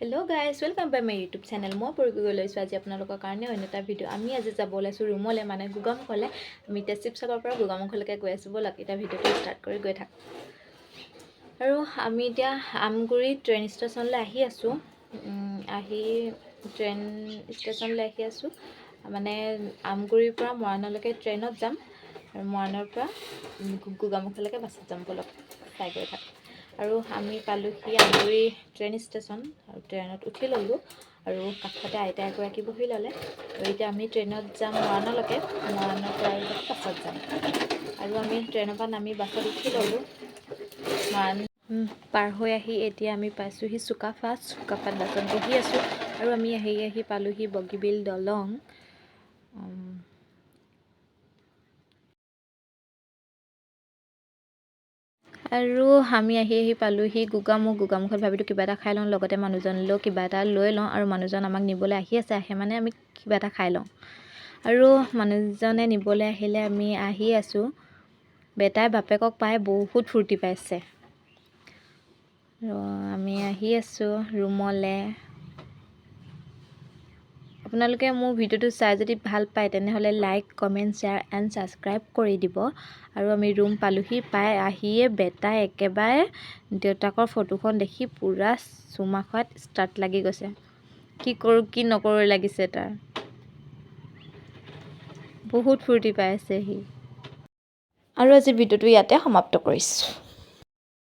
Hello' guys welcome by my YouTube channel. মই পৰগি গৈ লৈছোঁ আজি আপোনালোকৰ কাৰণে অন্য এটা ভিডিঅ'। আমি আজি যাব ওলাইছোঁ ৰুমলৈ, মানে গোগামুখলৈ। আমি এতিয়া শিৱসাগৰৰ পৰা গোগামুখলৈকে গৈ আছোঁ। ব'লক এতিয়া ভিডিঅ'টো ষ্টাৰ্ট কৰি গৈ থাক। আৰু আমি এতিয়া আমগুৰি ট্ৰেইন ষ্টেচনলৈ আহি আছোঁ। ট্ৰেইন ষ্টেচনলৈ আহি আছোঁ, মানে আমগুৰিৰ পৰা মৰাণলৈকে ট্ৰেইনত যাম আৰু মৰাণৰ পৰা গোগামুখলৈকে বাছত যাম। ব'লক চাই গৈ থাক। আৰু আমি পালোহি আমগুৰি ট্ৰেইন ষ্টেচন আৰু ট্ৰেইনত উঠি ল'লোঁ আৰু কাষতে আইতা এগৰাকী বহি ল'লে। আৰু এতিয়া আমি ট্ৰেইনত যাম মৰাণলৈকে, মৰাণৰ পৰা আৰু বাছত যাম। আৰু আমি ট্ৰেইনৰ পৰা নামি বাছত উঠি ল'লোঁ। মৰাণ পাৰ হৈ আহি এতিয়া আমি পাইছোঁহি চুকাফাত বাছত বহি আছোঁ। আৰু আমি আহি পালোঁহি বগীবিল দলং। আৰু আমি আহি পালোঁহি গোগামুখত ভাবিলোঁ কিবা এটা খাই লওঁ, লগতে মানুহজনলৈও কিবা এটা লৈ লওঁ। আৰু মানুহজন আমাক নিবলৈ আহে মানে আমি কিবা এটা খাই লওঁ। আৰু মানুহজনে নিবলৈ আহিলে আমি আহি আছোঁ। বেটাই বাপেকক পাই বহুত ফূৰ্তি পাইছে। আৰু আমি আহি আছোঁ ৰুমলৈ। আপোনালোকে মোৰ ভিডিঅ'টো চাই যদি ভাল পায় তেনেহ'লে like, comment, share and subscribe কৰি দিব। আৰু আমি ৰুম পালোঁহি। পাই আহিয়ে বেটাই একেবাৰে দেউতাকৰ ফটোখন দেখি পূৰা চুমা খোৱাত ষ্টাৰ্ট লাগি গৈছে। কি কৰোঁ কি নকৰোঁ লাগিছে তাৰ। বহুত ফূৰ্তি পাই আছে সি। আৰু আজি ভিডিঅ'টো ইয়াতে সমাপ্ত কৰিছোঁ।